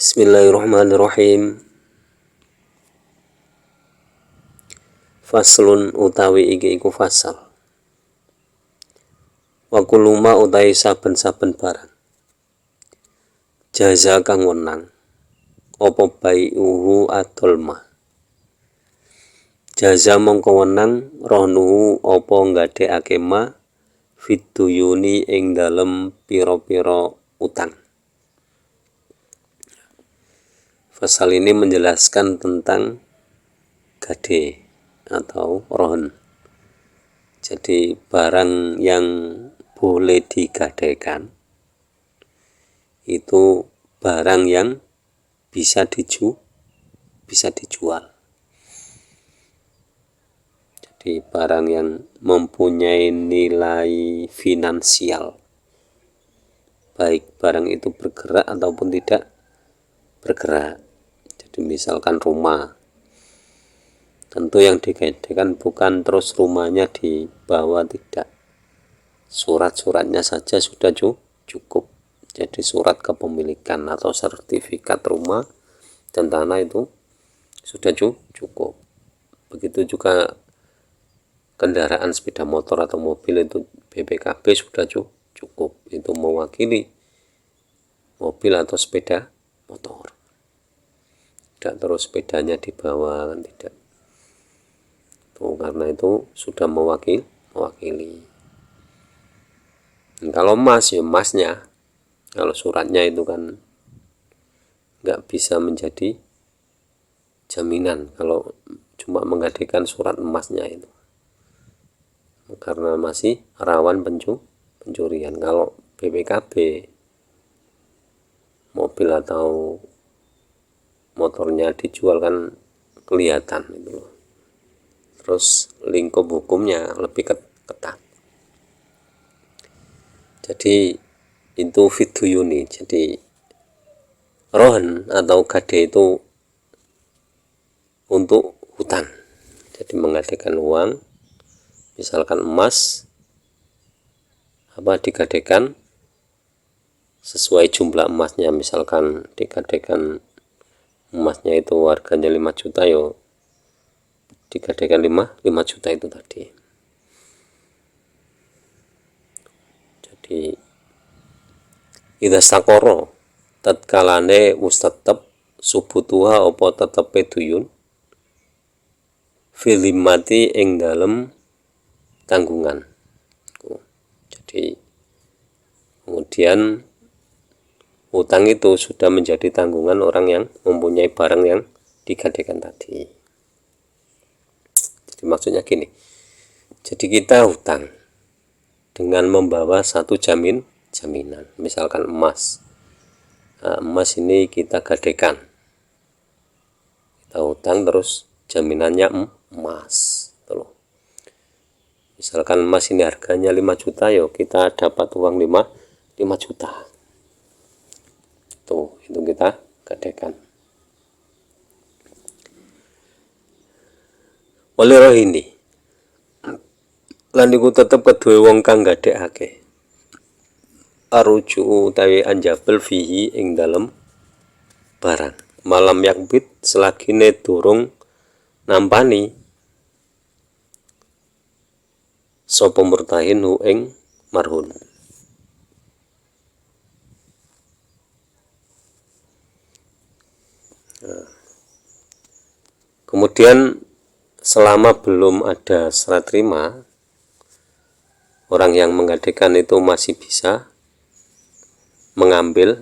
Bismillahirrahmanirrahim. Faslun utawi iki iku fasal. Wa kullu ma utawi saben-saben barang. Jaza kang wenang apa bai'uhu adol ma. Jaza mongko wenang rohnuhu apa nggadhekake ma fiduyuni ing dalem pira-pira utang. Pasal ini menjelaskan tentang gade atau rohn. Jadi barang yang boleh digadaikan itu barang yang bisa dijual. Jadi barang yang mempunyai nilai finansial, baik barang itu bergerak ataupun tidak bergerak. Jadi misalkan rumah, tentu yang digadaikan bukan terus rumahnya dibawa, tidak. Surat-suratnya saja sudah cukup. Jadi surat kepemilikan atau sertifikat rumah dan tanah itu sudah cukup. Begitu juga kendaraan sepeda motor atau mobil itu BPKB sudah cukup. Itu mewakili mobil atau sepeda motor. Tidak terus sepedanya dibawa, kan tidak. Tuh, karena itu sudah mewakili. Kalau emas ya emasnya. Kalau suratnya itu kan nggak bisa menjadi jaminan kalau cuma menggadaikan surat emasnya itu, karena masih rawan pencurian. Kalau BPKB mobil atau motornya dijual kan kelihatan itu loh. Terus lingkup hukumnya lebih ketat. Jadi itu fiduyuni. Jadi rohan atau gade itu untuk hutang. Jadi menggadaikan uang, misalkan emas, digadaikan sesuai jumlah emasnya. Misalkan digadaikan emasnya itu harganya 5 juta, yo digadaikan 5 juta itu tadi. Jadi idza sakoro tatkalane wis tetep subutuha apa tetepe duyun filimati ing dalem tanggungan. Jadi kemudian utang itu sudah menjadi tanggungan orang yang mempunyai barang yang digadaikan tadi. Jadi maksudnya gini, jadi kita hutang dengan membawa satu jaminan. Misalkan emas. Emas ini kita gadaikan, kita hutang terus jaminannya emas. Tuh. Misalkan emas ini harganya 5 juta, yuk kita dapat uang 5 juta. Tuh, itu kita gadaikan. Oleh roh ini lan iku tetep kedue wong kang gadekake aruju utawi anjabel fihi ing dalem barang malam yakbit selagine durung nampani sapa murtahin hu ing marhun. Kemudian selama belum ada serah terima, orang yang menggadaikan itu masih bisa mengambil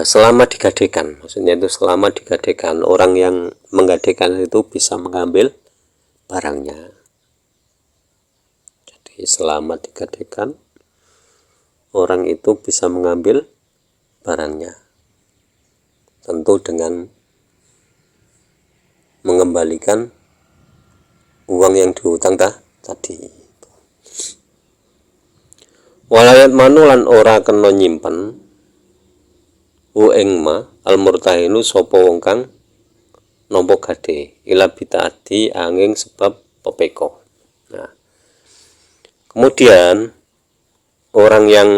selama digadaikan, maksudnya itu selama digadaikan, orang yang menggadaikan itu bisa mengambil barangnya. Jadi selama digadaikan, orang itu bisa mengambil barangnya, tentu dengan mengembalikan uang yang dihutang tadi. Walayat manulan ora kena nyimpen ing ma al murtahinu sapa wong kang nompo gade ila bitaati angin sebab pepeko. Nah, kemudian orang yang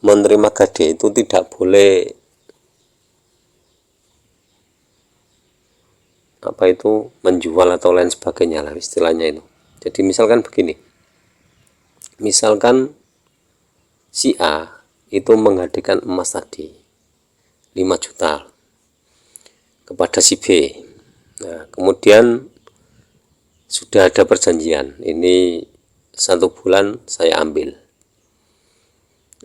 menerima gade itu tidak boleh menjual atau lain sebagainya lah istilahnya itu. Jadi misalkan begini, misalkan si A itu menghadirkan emas tadi 5 juta kepada si B. Nah, kemudian sudah ada perjanjian, ini 1 bulan saya ambil.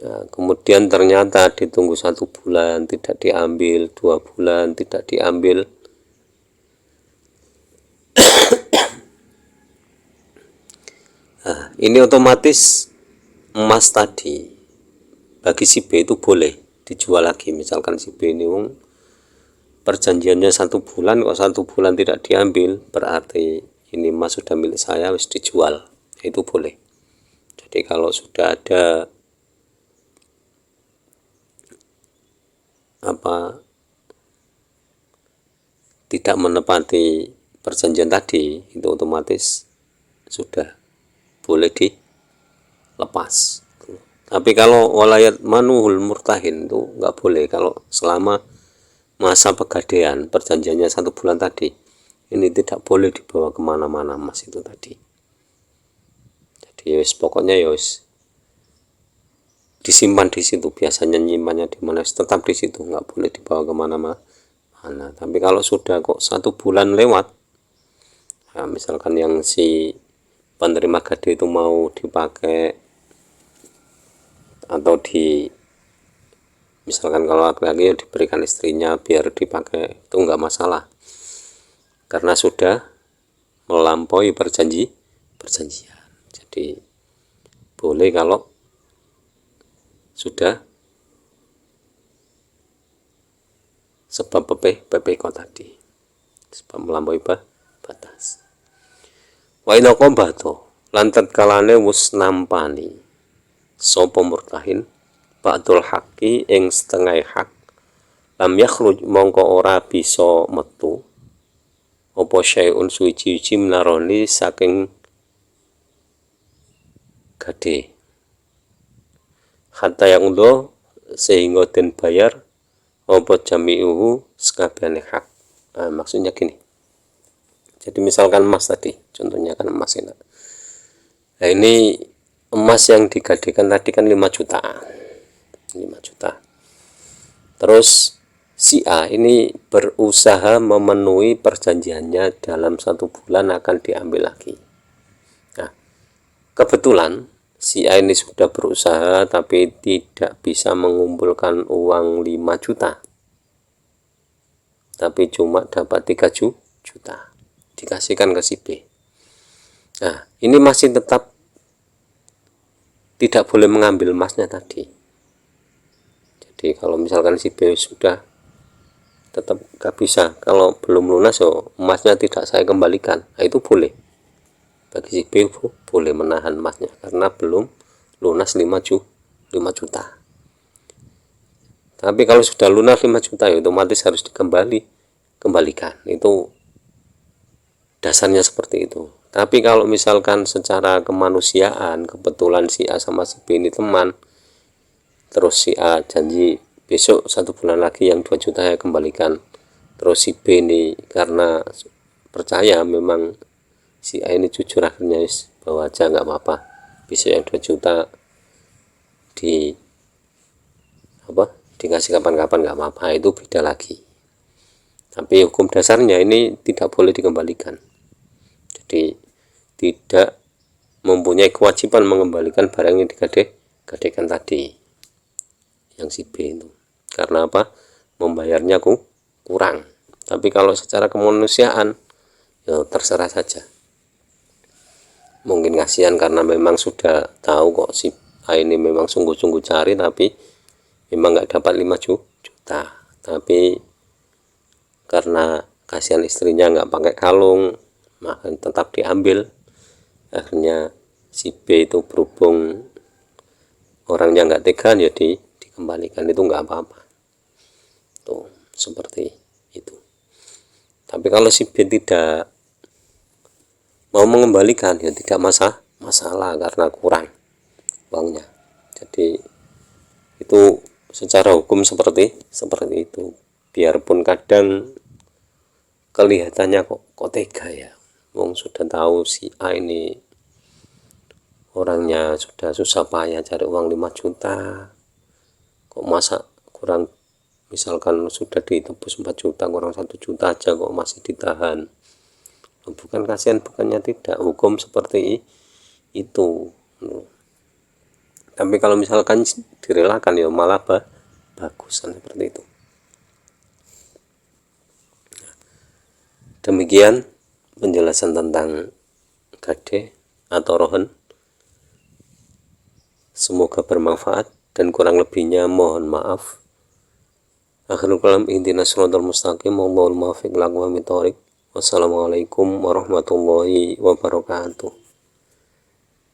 Nah, kemudian ternyata ditunggu 1 bulan tidak diambil, 2 bulan tidak diambil. Nah, ini otomatis emas tadi bagi si B itu boleh dijual lagi. Misalkan si B ini perjanjiannya 1 bulan, kok 1 bulan tidak diambil, berarti ini emas sudah milik saya, harus dijual. Itu boleh. Jadi kalau sudah ada tidak menepati perjanjian tadi, itu otomatis sudah boleh dilepas. Tapi kalau walayat manuhul murtahin itu nggak boleh kalau selama masa pegadaian perjanjiannya 1 bulan tadi, ini tidak boleh dibawa kemana-mana emas itu tadi. Jadi yos pokoknya yos disimpan di situ, biasanya nyimpannya di mana tetap di situ, nggak boleh dibawa kemana-mana. Tapi kalau sudah kok 1 bulan lewat, nah, misalkan yang si penerima gade itu mau dipakai atau misalkan kalau laki-laki ya diberikan istrinya biar dipakai, itu enggak masalah karena sudah melampaui perjanjian. Jadi boleh kalau sudah sebab PPK tadi, sebab melampaui batas. Wa ina qombato lantat kalane wus nampani sopo murtahin ba'dul haqi ing setengah hak, lam yakhruj mongko ora bisa metu apa syai'un suci minaroni saking gade hatta yang undo sehingga den bayar apa jami'uhu sekabehane hak. Nah, maksudnya gini, jadi misalkan emas tadi, contohnya kan emas ini. Nah, ini emas yang digadekan tadi kan 5 juta. Terus si A ini berusaha memenuhi perjanjiannya, dalam 1 bulan akan diambil lagi. Nah, kebetulan si A ini sudah berusaha tapi tidak bisa mengumpulkan uang 5 juta. Tapi cuma dapat 3 juta. Dikasihkan ke si B. Nah, ini masih tetap tidak boleh mengambil emasnya tadi. Jadi kalau misalkan si B sudah tetap gak bisa, kalau belum lunas emasnya tidak saya kembalikan, nah, itu boleh. Bagi si B boleh menahan emasnya karena belum lunas 5 juta. Tapi kalau sudah lunas 5 juta ya otomatis harus dikembalikan. Itu dasarnya seperti itu. Tapi kalau misalkan secara kemanusiaan, kebetulan si A sama si B ini teman, terus si A janji besok 1 bulan lagi yang 2 juta saya kembalikan, terus si B ini karena percaya memang si A ini jujur, akhirnya bawa aja nggak apa-apa, besok yang 2 juta dikasih kapan-kapan nggak apa-apa, itu beda lagi. Tapi hukum dasarnya ini tidak boleh dikembalikan. Jadi tidak mempunyai kewajiban mengembalikan barang yang digadekan tadi yang si B itu. Karena apa? Membayarnya kurang. Tapi kalau secara kemanusiaan ya terserah saja. Mungkin kasihan karena memang sudah tahu kok si A ini memang sungguh-sungguh cari tapi memang nggak dapat 5 juta. Tapi karena kasihan istrinya nggak pakai kalung, maka tetap diambil. Akhirnya si B itu berhubung orangnya nggak tega ya dikembalikan, itu nggak apa-apa. Tuh seperti itu. Tapi Tapi kalau si B tidak mau mengembalikan, ya tidak masalah karena kurang uangnya. Jadi itu secara hukum seperti itu. Biarpun kadang kelihatannya kok tega ya, wong sudah tahu si A ini orangnya sudah susah payah cari uang 5 juta, kok masa kurang, misalkan sudah ditebus 4 juta kurang 1 juta aja kok masih ditahan. Bukan kasihan, bukannya tidak, hukum seperti itu. Tapi kalau misalkan direlakan ya malah bagusan seperti itu. Demikian penjelasan tentang gade atau rohen. Semoga bermanfaat dan kurang lebihnya mohon maaf. Akhirul kalam ihdinas siratal mustaqim wallahul muwaffiq ila aqwamit thoriq. Wassalamualaikum warahmatullahi wabarakatuh.